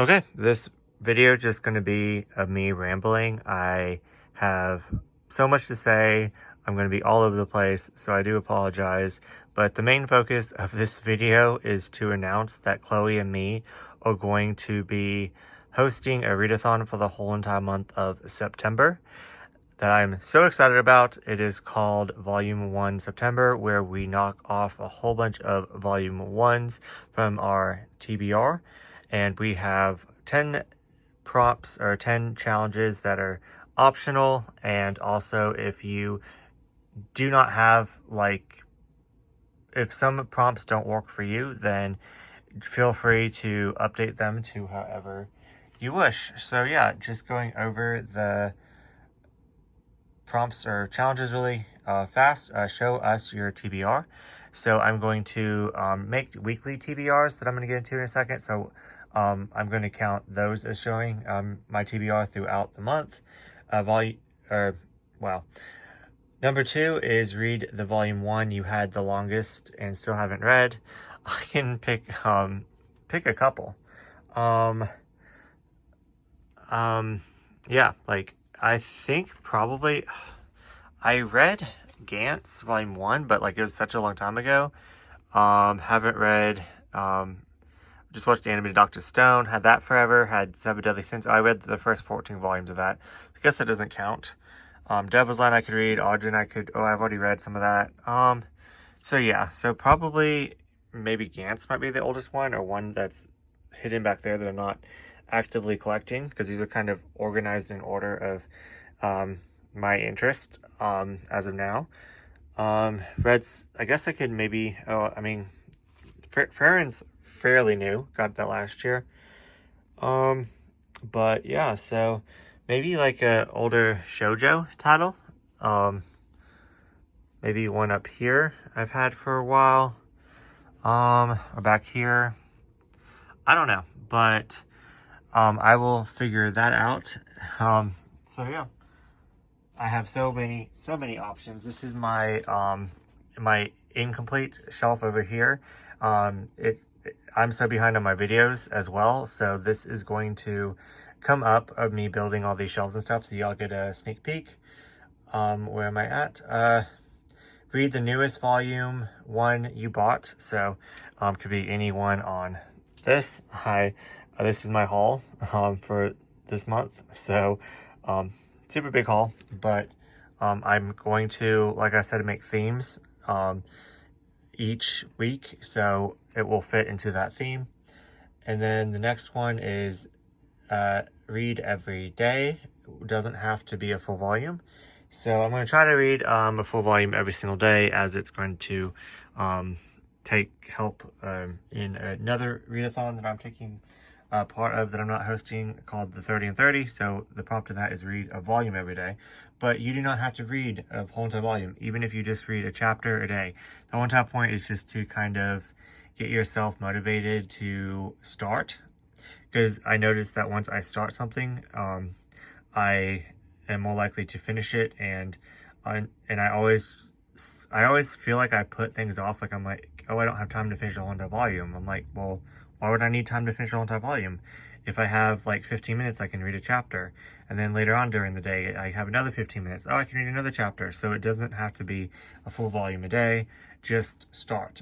Okay, this video is just going to be of me rambling. I have so much to say. I'm going to be all over the place, so I do apologize. But the main focus of this video is to announce that Chloe and me are going to be hosting a readathon for the whole entire month of September that I'm so excited about. It is called Volume 1 September, where we knock off a whole bunch of Volume 1s from our TBR. And we have 10 prompts or 10 challenges that are optional. And also, if you do not have, if some prompts don't work for you, then feel free to update them to however you wish. So yeah, just going over the prompts or challenges really fast. Show us your TBR. So I'm going to make weekly TBRs that I'm going to get into in a second. So I'm going to count those as showing my TBR throughout the month. Number 2 is read the volume 1 you had the longest and still haven't read. I can pick a couple. Yeah, I think probably I read Gantz volume 1, but it was such a long time ago. Haven't read just watched the animated Dr. Stone, had that forever, had Seven Deadly Sins. I read the first 14 volumes of that. I guess that doesn't count. Devil's Line I could read, Aujin I've already read some of that. So yeah, so probably maybe Gantz might be the oldest one, or one that's hidden back there that I'm not actively collecting, because these are kind of organized in order of my interest as of now. Reds, I guess I could maybe, Farron's fairly new, got that last year. But yeah, so maybe a older shoujo title. Maybe one up here I've had for a while. Or back here. I don't know, but I will figure that out. So yeah, I have so many options. This is my my incomplete shelf over here. I'm so behind on my videos as well, so this is going to come up of me building all these shelves and stuff, so y'all get a sneak peek. Where am I at? Read the newest volume 1 you bought, so could be any one on this. This is my haul for this month, so super big haul, but I'm going to, like I said, make themes each week, so it will fit into that theme. And then the next one is read every day. It doesn't have to be a full volume, so I'm going to try to read a full volume every single day, as it's going to take help in another readathon that I'm taking part of, that I'm not hosting, called the 30 and 30. So the prompt to that is read a volume every day, but you do not have to read a whole entire volume, even if you just read a chapter a day. The whole entire point is just to kind of get yourself motivated to start, because I noticed that once I start something, I am more likely to finish it, and I always feel like I put things off. I'm like, oh, I don't have time to finish a whole entire volume. I'm like, well, why would I need time to finish a whole entire volume? If I have 15 minutes, I can read a chapter. And then later on during the day, I have another 15 minutes. Oh, I can read another chapter. So it doesn't have to be a full volume a day. Just start.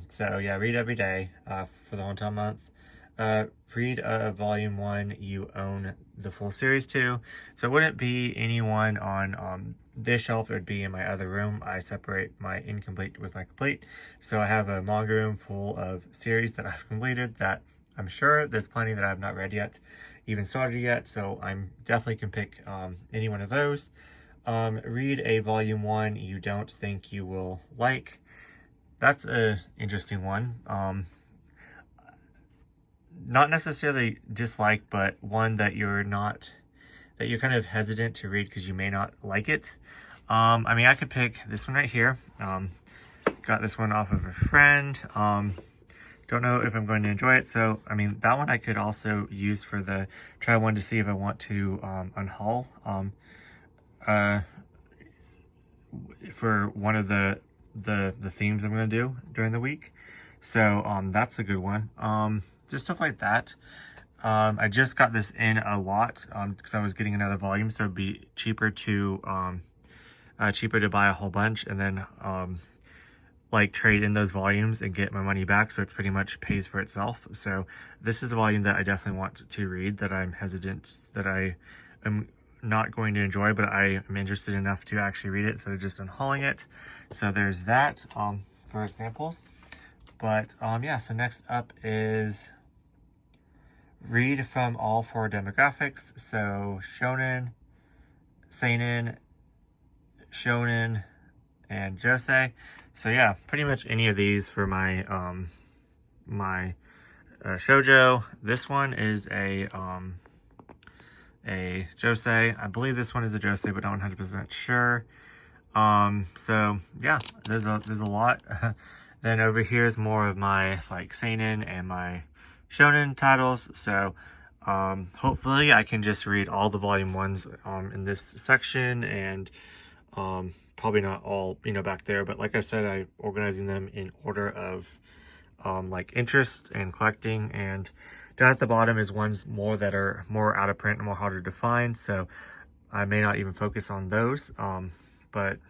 So yeah, read every day for the whole entire month. Read volume 1 you own the full series to. So it wouldn't be anyone on this shelf. It would be in my other room. I separate my incomplete with my complete. So I have a manga room full of series that I've completed, that I'm sure there's plenty that I've not read yet, even started yet. So I'm definitely can pick any one of those. Read a volume 1 you don't think you will like. That's a interesting one. Not necessarily dislike, but one that you're kind of hesitant to read because you may not like it. I could pick this one right here. Got this one off of a friend. Don't know if I'm going to enjoy it. So, that one I could also use for the try one to see if I want to unhaul for one of the themes I'm going to do during the week. So, that's a good one. Just stuff like that. I just got this in a lot because I was getting another volume, so it'd be cheaper to buy a whole bunch and then like trade in those volumes and get my money back, so it's pretty much pays for itself. So this is a volume that I definitely want to read, that I'm hesitant, that I am not going to enjoy, but I am interested enough to actually read it instead of just unhauling it. So there's that for examples. But yeah, so next up is read from all 4 demographics. So shonen, seinen, shonen, and josei. So yeah, pretty much any of these for my shoujo. This one is a josei. I believe this one is a josei, but not 100% sure. So yeah, there's a lot. Then over here is more of my like seinen and my shonen titles. So hopefully I can just read all the volume 1s in this section, and probably not all, back there, but like I said, I'm organizing them in order of like interest and collecting, and down at the bottom is ones more that are more out of print and more harder to find, so I may not even focus on those. But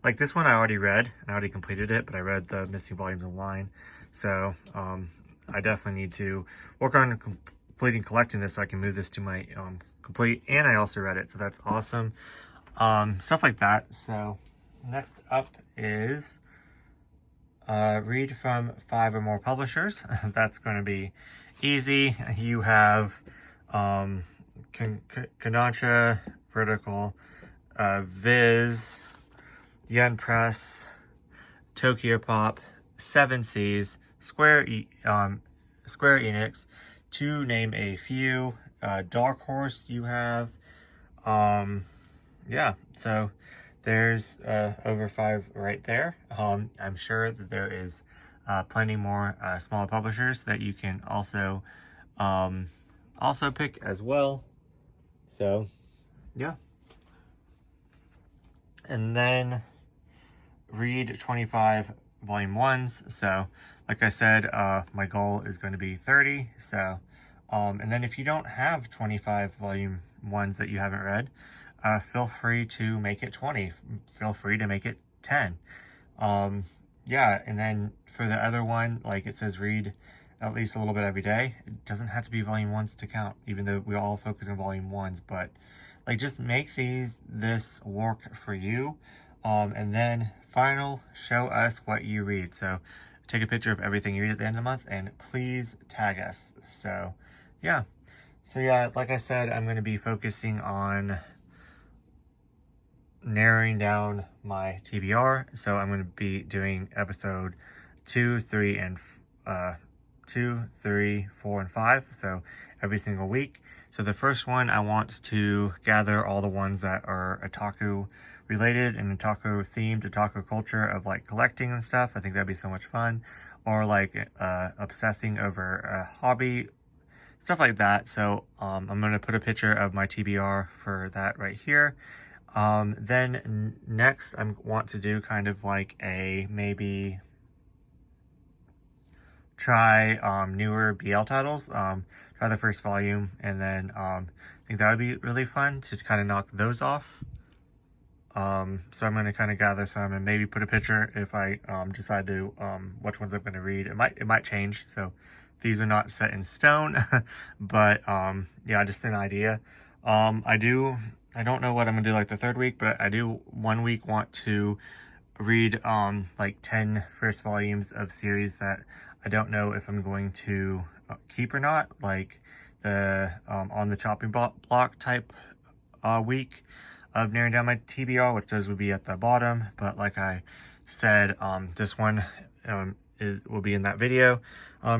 like this one I already read, and I already completed it, but I read the missing volumes online, so I definitely need to work on completing collecting this so I can move this to my complete, and I also read it, so that's awesome. Stuff like that. So next up is read from 5 or more publishers. That's going to be easy. You have Kodansha, Vertical, Viz, Yen Press, Tokyo Pop, 7 Seas, Square Enix, to name a few. Dark Horse you have. Yeah, so there's over 5 right there. I'm sure that there is plenty more smaller publishers that you can also pick as well. So yeah, and then read 25 volume 1s. So like I said, my goal is going to be 30. So and then if you don't have 25 volume 1s that you haven't read, feel free to make it 20. Feel free to make it 10. Yeah, and then for the other one, like it says read at least a little bit every day. It doesn't have to be volume 1s to count, even though we all focus on volume 1s, but like just make this work for you. And then final, show us what you read. So take a picture of everything you read at the end of the month and please tag us. So yeah. So yeah, like I said, I'm going to be focusing on narrowing down my TBR. So I'm going to be doing episode 2, 3, 4, and 5. So every single week. So the first one, I want to gather all the ones that are otaku related and otaku themed, otaku culture of like collecting and stuff. I think that'd be so much fun. Or like obsessing over a hobby, stuff like that. So I'm going to put a picture of my TBR for that right here. Then next I want to do kind of like a maybe try newer BL titles, try the first volume, and then I think that would be really fun to kind of knock those off. So I'm going to kind of gather some and maybe put a picture if I decide to which ones I'm going to read. It might change, so these are not set in stone. But yeah, just an idea. I don't know what I'm gonna do like the 3rd week, but I do 1 week want to read like 10 first volumes of series that I don't know if I'm going to keep or not, like the on the chopping block type week of narrowing down my TBR, which those would be at the bottom. But like I said, this one will be in that video.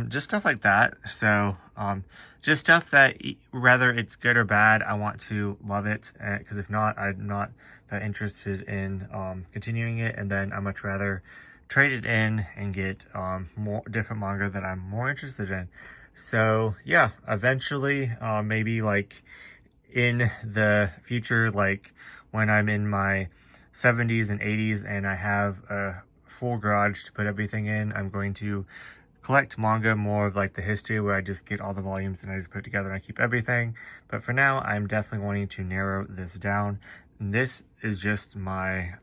Just stuff like that. So just stuff that whether it's good or bad, I want to love it, because if not, I'm not that interested in continuing it, and then I much rather trade it in and get more different manga that I'm more interested in. So yeah, eventually maybe like in the future, like when I'm in my 70s and 80s and I have a full garage to put everything in, I'm going to collect manga more of like the history, where I just get all the volumes and I just put it together and I keep everything. But for now, I'm definitely wanting to narrow this down. And this is just my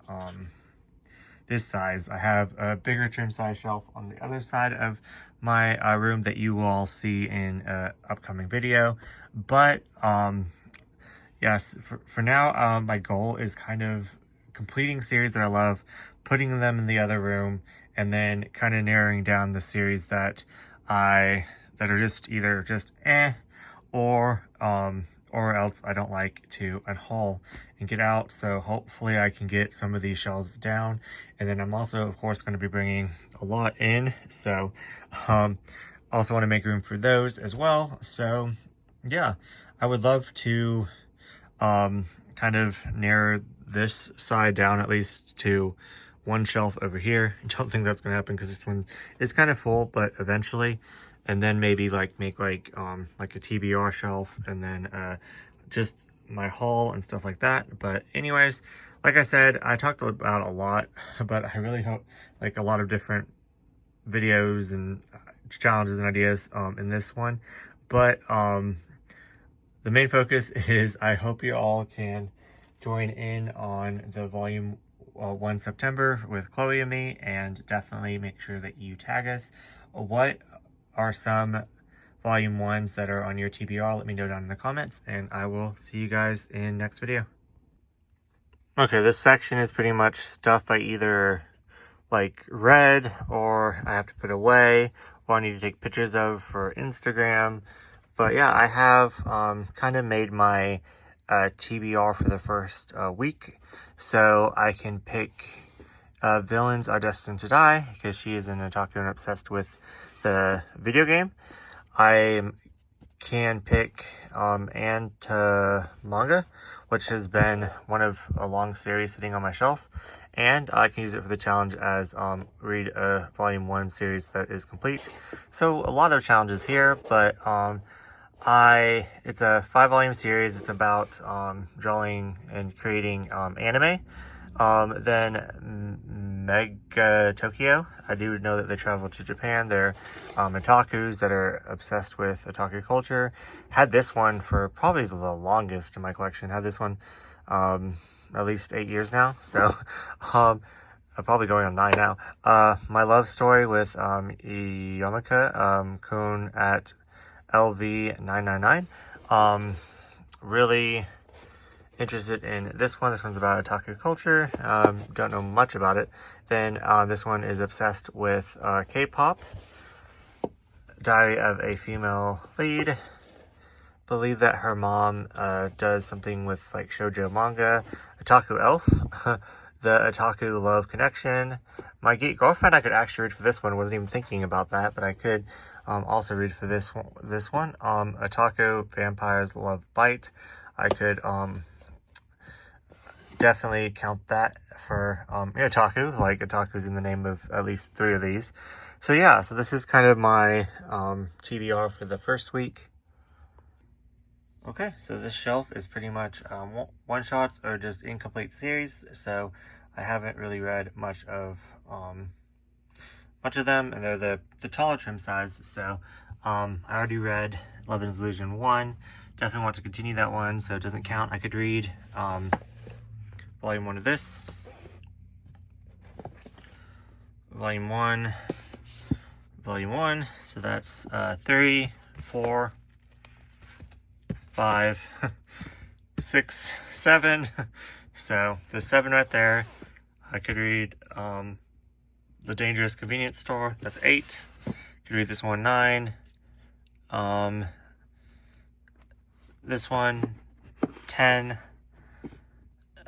this size. I have a bigger trim size shelf on the other side of my room that you will all see in an upcoming video. But yes, for now, my goal is kind of completing series that I love, putting them in the other room, and then kind of narrowing down the series that are just either just or else I don't like to unhaul and get out. So hopefully I can get some of these shelves down. And then I'm also, of course, going to be bringing a lot in. So also want to make room for those as well. So yeah, I would love to kind of narrow this side down at least to one shelf over here. I don't think that's going to happen because this one is kind of full, but eventually. And then maybe like make like a TBR shelf, and then just my haul and stuff like that. But anyways, like I said, I talked about a lot, but I really hope like a lot of different videos and challenges and ideas in this one. But the main focus is I hope you all can join in on the volume 1 September with Chloe and me, and definitely make sure that you tag us. What are some volume 1s that are on your TBR? Let me know down in the comments, and I will see you guys in next video. Okay, this section is pretty much stuff I either like read, or I have to put away, or I need to take pictures of for Instagram. But yeah, I have kind of made my TBR for the first week, so I can pick Villains Are Destined to Die, because she is an otaku and obsessed with the video game. I can pick Anta manga, which has been one of a long series sitting on my shelf, and I can use it for the challenge as read a volume 1 series that is complete. So a lot of challenges here, but it's a 5-volume series. It's about drawing and creating anime. Then Mega Tokyo, I do know that they travel to Japan. They're otakus that are obsessed with otaku culture. Had this one for probably the longest in my collection. Had this one at least 8 years now. So I'm probably going on 9 now. My love story with Yamaka Kun at LV999. Really interested in this one. This one's about otaku culture. Don't know much about it. Then this one is obsessed with K-pop. Diary of a Female Lead. Believe that her mom does something with like shoujo manga. Otaku Elf. The Otaku Love Connection. My geek girlfriend, I could actually read for this one. Wasn't even thinking about that, but I could also read for this one. Otaku Vampires Love Bite. I could definitely count that for otaku. Like, otaku's in the name of at least 3 of these. So yeah, so this is kind of my TBR for the first week. Okay, so this shelf is pretty much one-shots or just incomplete series, so I haven't really read much of them, and they're the taller trim size. So I already read Love is Illusion 1. Definitely want to continue that one, so it doesn't count. I could read volume 1 of this, volume 1, so that's 3, 4, 5, 6, 7. So there's 7 right there. I could read The Dangerous Convenience Store. That's 8. Could read this one, 9. This one, 10.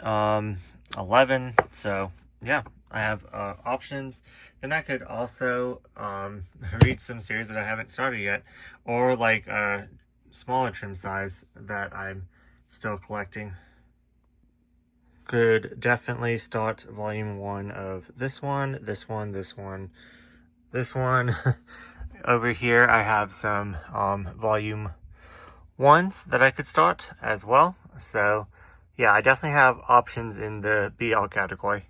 11. So yeah, I have options. Then I could also read some series that I haven't started yet, or like smaller trim size that I'm still collecting. Could definitely start volume 1 of this one. Over here I have some volume 1s that I could start as well. So yeah, I definitely have options in the BL category.